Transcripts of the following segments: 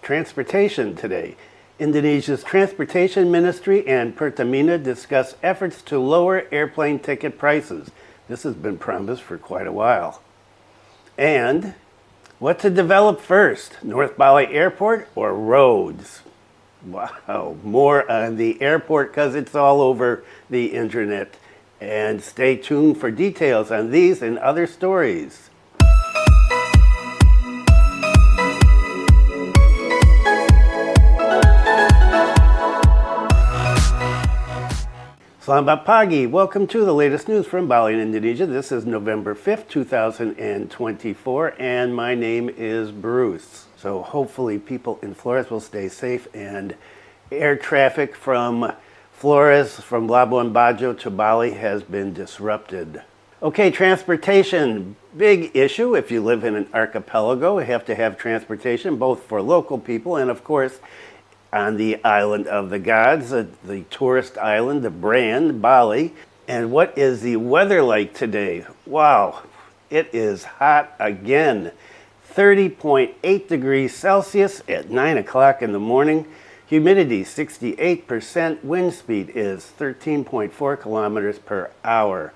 Transportation today. Indonesia's Transportation Ministry and Pertamina discuss efforts to lower airplane ticket prices. This has been promised for quite a while. And what to develop first, North Bali Airport or roads? Wow, more on the airport because it's all over the internet. And stay tuned for details on these and other stories. Selamat pagi. Welcome to the latest news from Bali in Indonesia. This is November 5th, 2024, and my name is Bruce. So hopefully people in Flores will stay safe, and air traffic from Flores, from Labuan Bajo to Bali has been disrupted. Okay, transportation, big issue. If you live in an archipelago, you have to have transportation, both for local people and, of course, on the island of the gods, the tourist island, the brand, Bali. And what is the weather like today? Wow, it is hot again. 30.8 degrees Celsius at 9 o'clock in the morning. Humidity 68%. Wind speed is 13.4 kilometers per hour.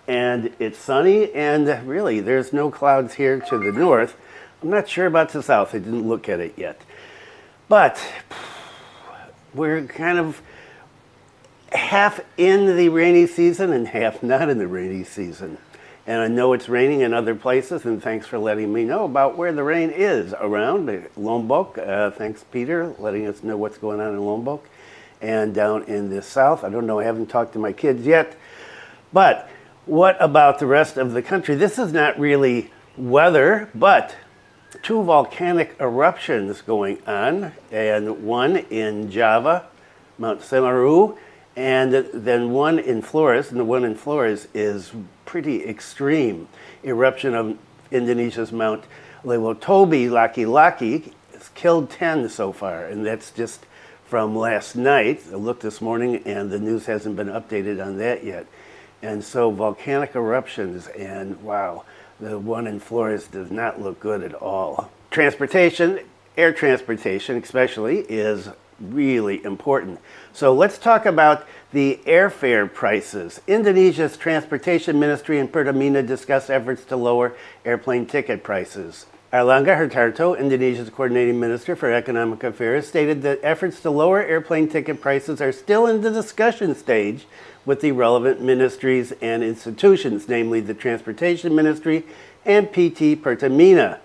And it's sunny, and really there's no clouds here to the north. I'm not sure about the south. I didn't look at it yet. But we're kind of half in the rainy season and half not in the rainy season. And I know it's raining in other places, and thanks for letting me know about where the rain is around Lombok. Thanks, Peter, letting us know what's going on in Lombok. And down in the south, I don't know, I haven't talked to my kids yet. But what about the rest of the country? This is not really weather, but two volcanic eruptions going on, and one in Java, Mount Semeru, and then one in Flores, and the one in Flores is pretty extreme. Eruption of Indonesia's Mount Lewotobi Laki-Laki has killed 10 so far, and that's just from last night. I looked this morning, and the news hasn't been updated on that yet. And so volcanic eruptions, and wow, the one in Flores does not look good at all. Transportation, air transportation especially, is really important. So let's talk about the airfare prices. Indonesia's Transportation Ministry and Pertamina discuss efforts to lower airplane ticket prices. Airlangga Hartarto, Indonesia's Coordinating Minister for Economic Affairs, stated that efforts to lower airplane ticket prices are still in the discussion stage with the relevant ministries and institutions, namely the Transportation Ministry and PT Pertamina.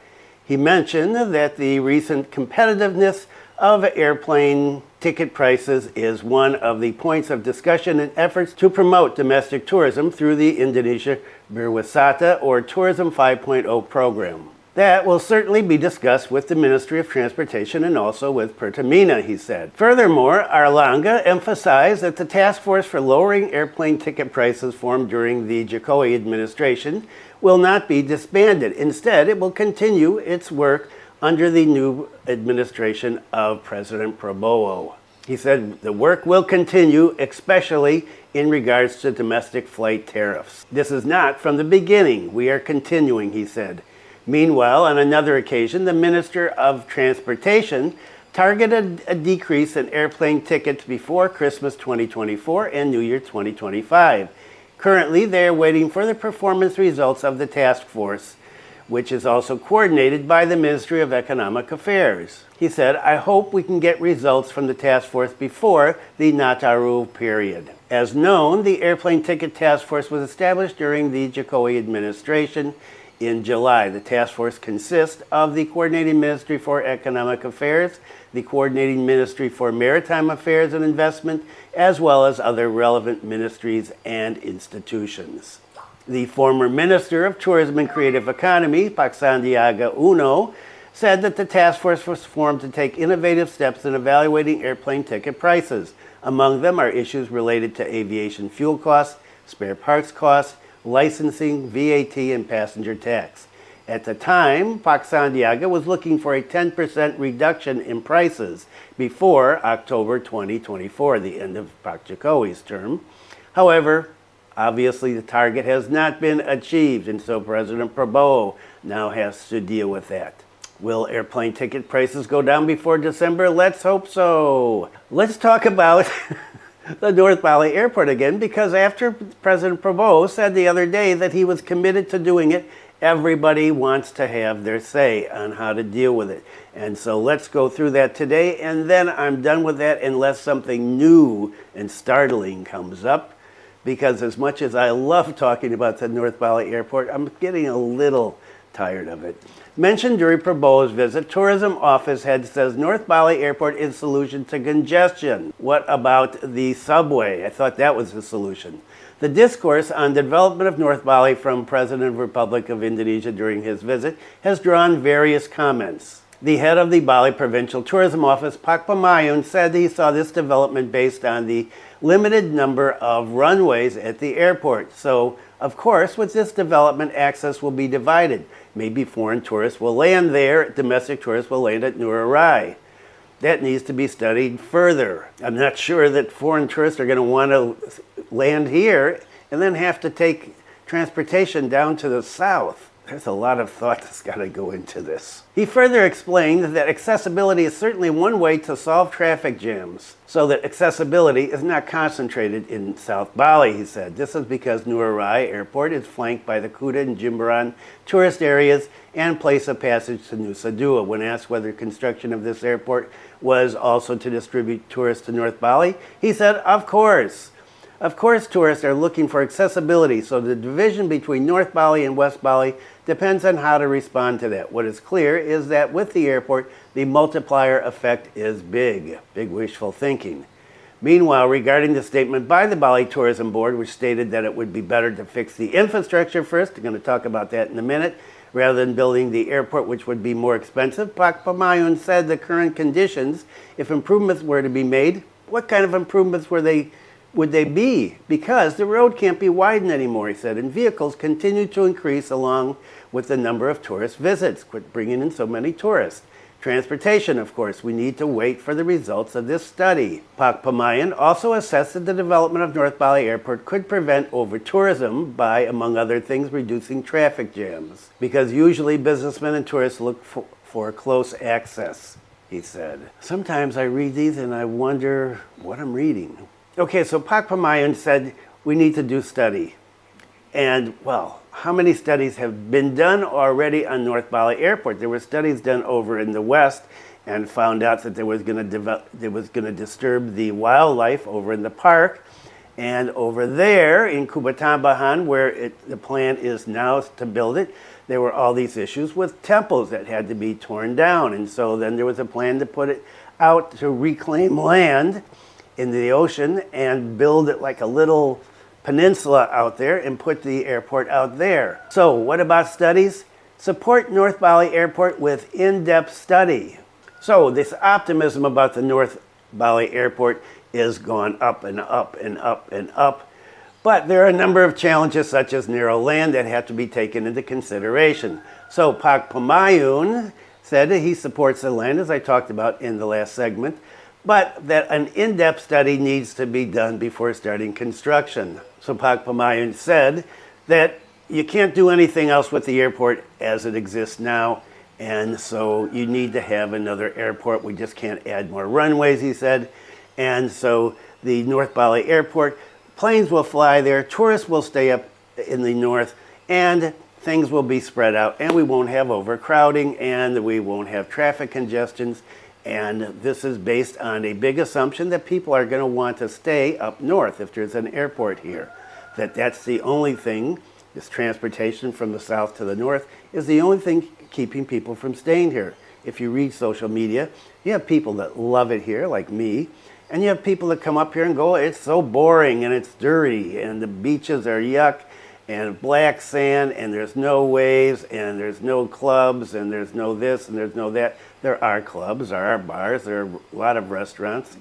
He mentioned that the recent competitiveness of airplane ticket prices is one of the points of discussion in efforts to promote domestic tourism through the Indonesia Berwisata or Tourism 5.0 program. That will certainly be discussed with the Ministry of Transportation and also with Pertamina, he said. Furthermore, Airlangga emphasized that the task force for lowering airplane ticket prices formed during the Jokowi administration will not be disbanded. Instead, it will continue its work under the new administration of President Prabowo. He said the work will continue, especially in regards to domestic flight tariffs. This is not from the beginning. We are continuing, he said. Meanwhile, on another occasion, the Minister of Transportation targeted a decrease in airplane tickets before Christmas 2024 and New Year 2025. Currently, they are waiting for the performance results of the task force, which is also coordinated by the Ministry of Economic Affairs. He said, I hope we can get results from the task force before the Nataru period. As known, the airplane ticket task force was established during the Jokowi administration in July. The task force consists of the Coordinating Ministry for Economic Affairs, the Coordinating Ministry for Maritime Affairs and Investment, as well as other relevant ministries and institutions. The former Minister of Tourism and Creative Economy, Pak Sandiaga Uno, said that the task force was formed to take innovative steps in evaluating airplane ticket prices. Among them are issues related to aviation fuel costs, spare parts costs, licensing, VAT, and passenger tax. At the time, Pak Sandiaga was looking for a 10% reduction in prices before October 2024, the end of Pak Jokowi's term. However, obviously the target has not been achieved, and so President Prabowo now has to deal with that. Will airplane ticket prices go down before December? Let's hope so. Let's talk about the North Bali Airport again, because after President Prabowo said the other day that he was committed to doing it, everybody wants to have their say on how to deal with it. And so let's go through that today, and then I'm done with that unless something new and startling comes up. Because as much as I love talking about the North Bali Airport, I'm getting a little tired of it. Mentioned during Prabowo's visit, tourism office head says North Bali Airport is solution to congestion. What about the subway? I thought that was the solution. The discourse on the development of North Bali from President of the Republic of Indonesia during his visit has drawn various comments. The head of the Bali Provincial Tourism Office, Pak Pamayun, said he saw this development based on the limited number of runways at the airport. So, of course, with this development, access will be divided. Maybe foreign tourists will land there, domestic tourists will land at Ngurah Rai. That needs to be studied further. I'm not sure that foreign tourists are going to want to land here and then have to take transportation down to the south. There's a lot of thought that's got to go into this. He further explained that accessibility is certainly one way to solve traffic jams, so that accessibility is not concentrated in South Bali, he said. This is because Ngurah Rai Airport is flanked by the Kuta and Jimbaran tourist areas and place of passage to Nusa Dua. When asked whether construction of this airport was also to distribute tourists to North Bali, he said, of course. Of course, tourists are looking for accessibility, so the division between North Bali and West Bali depends on how to respond to that. What is clear is that with the airport, the multiplier effect is big. Big wishful thinking. Meanwhile, regarding the statement by the Bali Tourism Board, which stated that it would be better to fix the infrastructure first, I'm going to talk about that in a minute, rather than building the airport, which would be more expensive, Pak Pamayun said the current conditions, if improvements were to be made, what kind of improvements would they be? Because the road can't be widened anymore, he said, and vehicles continue to increase along with the number of tourist visits. Quit bringing in so many tourists. Transportation, of course, we need to wait for the results of this study. Pak Pamayun also assessed that the development of North Bali Airport could prevent over-tourism by, among other things, reducing traffic jams. Because usually businessmen and tourists look for close access, he said. Sometimes I read these and I wonder what I'm reading. Okay, so Pak Pamayun said we need to do study. And, well, how many studies have been done already on North Bali Airport? There were studies done over in the west and found out that there was going to disturb the wildlife over in the park. And over there in Kubatambahan, where the plan is now to build it, there were all these issues with temples that had to be torn down. And so then there was a plan to put it out to reclaim land in the ocean and build it like a little peninsula out there and put the airport out there. So what about studies? Support North Bali Airport with in-depth study. So this optimism about the North Bali Airport is gone up and up and up and up. But there are a number of challenges such as narrow land that have to be taken into consideration. So Pak Pamayun said that he supports the land, as I talked about in the last segment, but that an in-depth study needs to be done before starting construction. So Pak Pamayun said that you can't do anything else with the airport as it exists now, and so you need to have another airport. We just can't add more runways, he said. And so the North Bali Airport, planes will fly there, tourists will stay up in the north, and things will be spread out, and we won't have overcrowding, and we won't have traffic congestions. And this is based on a big assumption that people are going to want to stay up north if there's an airport here. That's the only thing, this transportation from the south to the north, is the only thing keeping people from staying here. If you read social media, you have people that love it here, like me, and you have people that come up here and go, it's so boring and it's dirty and the beaches are yuck and black sand and there's no waves and there's no clubs and there's no this and there's no that. There are clubs, there are bars, there are a lot of restaurants,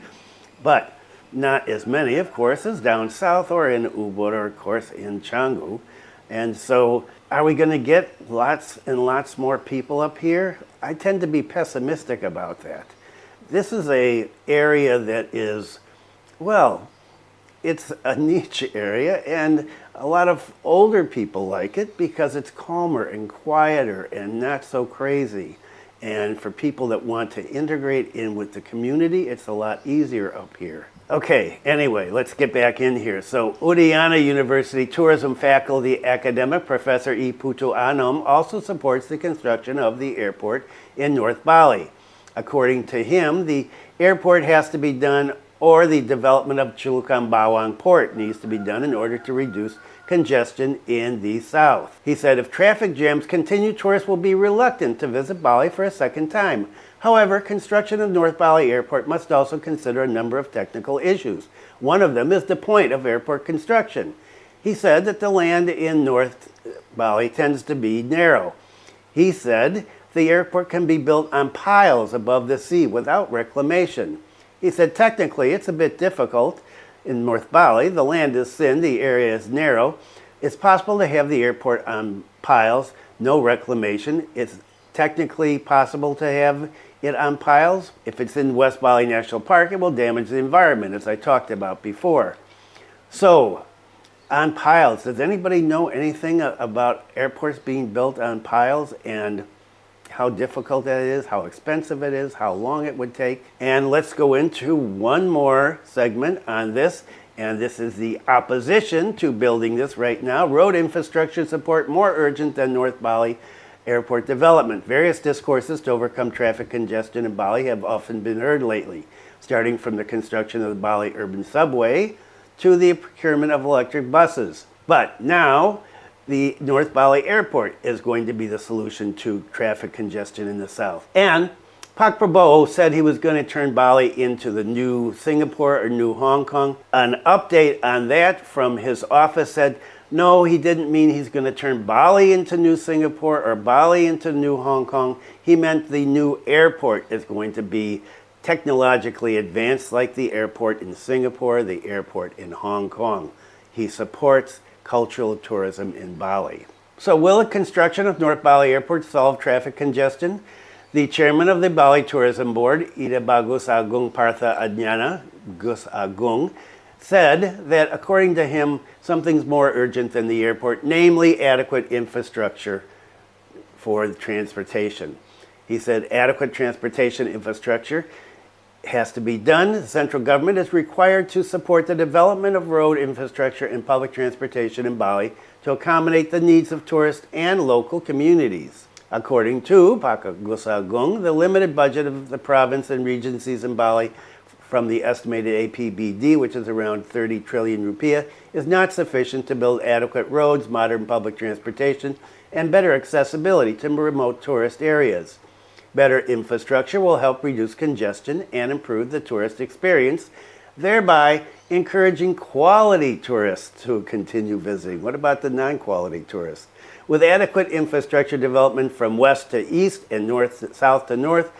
but not as many, of course, as down south or in Ubud or, of course, in Canggu. And so are we going to get lots and lots more people up here? I tend to be pessimistic about that. This is an area that is, well, it's a niche area, and a lot of older people like it because it's calmer and quieter and not so crazy. And for people that want to integrate in with the community, it's a lot easier up here. Okay, anyway, let's get back in here. So, Udayana University tourism faculty academic Professor E. Putu Anom also supports the construction of the airport in North Bali. According to him, the airport has to be done, or the development of Chulukan Bawang Port needs to be done in order to reduce congestion in the south. He said if traffic jams continue, tourists will be reluctant to visit Bali for a second time. However, construction of North Bali Airport must also consider a number of technical issues. One of them is the point of airport construction. He said that the land in North Bali tends to be narrow. He said the airport can be built on piles above the sea without reclamation. He said technically it's a bit difficult. In North Bali, the land is thin, the area is narrow. It's possible to have the airport on piles, no reclamation. It's technically possible to have it on piles. If it's in West Bali National Park, it will damage the environment, as I talked about before. So, on piles, does anybody know anything about airports being built on piles and how difficult that is, how expensive it is, how long it would take? And let's go into one more segment on this, and this is the opposition to building this right now. Road infrastructure support more urgent than North Bali airport development. Various discourses to overcome traffic congestion in Bali have often been heard lately, starting from the construction of the Bali urban subway to the procurement of electric buses. But now, the North Bali Airport is going to be the solution to traffic congestion in the south. And Pak Prabowo said he was going to turn Bali into the new Singapore or new Hong Kong. An update on that from his office said, no, he didn't mean he's going to turn Bali into new Singapore or Bali into new Hong Kong. He meant the new airport is going to be technologically advanced like the airport in Singapore, the airport in Hong Kong. He supports cultural tourism in Bali. So will the construction of North Bali Airport solve traffic congestion? The chairman of the Bali Tourism Board, Ida Bagus Agung Partha Adnyana, Gus Agung, said that according to him, something's more urgent than the airport, namely adequate infrastructure for the transportation. He said adequate transportation infrastructure has to be done. The central government is required to support the development of road infrastructure and public transportation in Bali to accommodate the needs of tourists and local communities. According to Pak Agus Agung, the limited budget of the province and regencies in Bali from the estimated APBD, which is around 30 trillion rupiah, is not sufficient to build adequate roads, modern public transportation, and better accessibility to remote tourist areas. Better infrastructure will help reduce congestion and improve the tourist experience, thereby encouraging quality tourists to continue visiting. What about the non-quality tourists? With adequate infrastructure development from west to east and south to north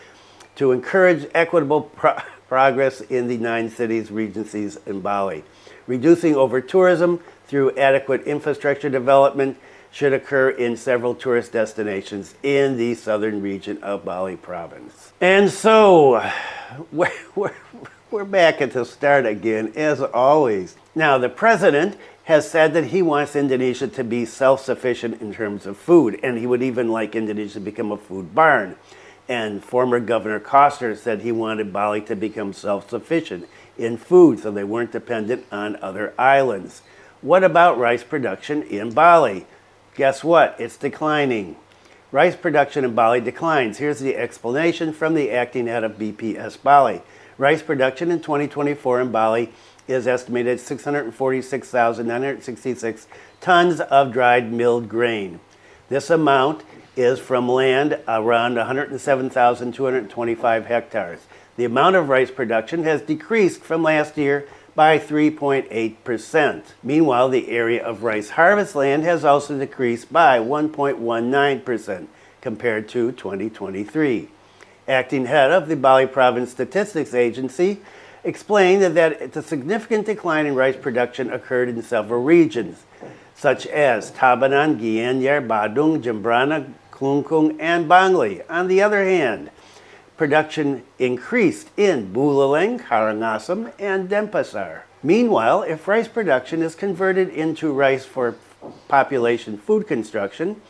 to encourage equitable progress in the 9 cities, regencies in Bali. Reducing over-tourism through adequate infrastructure development should occur in several tourist destinations in the southern region of Bali province. And so, we're back at the start again, as always. Now, the president has said that he wants Indonesia to be self-sufficient in terms of food, and he would even like Indonesia to become a food barn. And former Governor Koster said he wanted Bali to become self-sufficient in food so they weren't dependent on other islands. What about rice production in Bali? Guess what? It's declining. Rice production in Bali declines. Here's the explanation from the acting head of BPS Bali. Rice production in 2024 in Bali is estimated at 646,966 tons of dried milled grain. This amount is from land around 107,225 hectares. The amount of rice production has decreased from last year by 3.8%. Meanwhile, the area of rice harvest land has also decreased by 1.19% compared to 2023. Acting head of the Bali Province Statistics Agency explained that the significant decline in rice production occurred in several regions, such as Tabanan, Gianyar, Badung, Jembrana, Klungkung, and Bangli. On the other hand, production increased in Buleleng, Karangasem, and Denpasar. Meanwhile, if rice production is converted into rice for population food construction,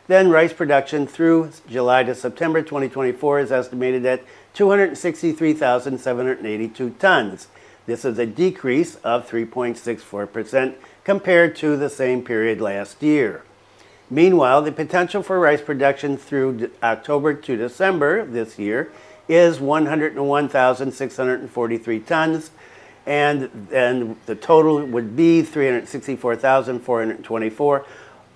Then rice production through July to September 2024 is estimated at 263,782 tons. This is a decrease of 3.64% compared to the same period last year. Meanwhile, the potential for rice production through October to December this year is 101,643 tons, and then the total would be 364,424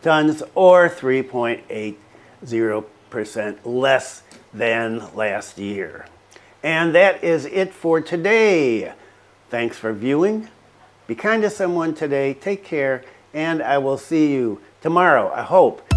tons, or 3.80% less than last year. And that is it for today. Thanks for viewing. Be kind to someone today. Take care, and I will see you tomorrow, I hope,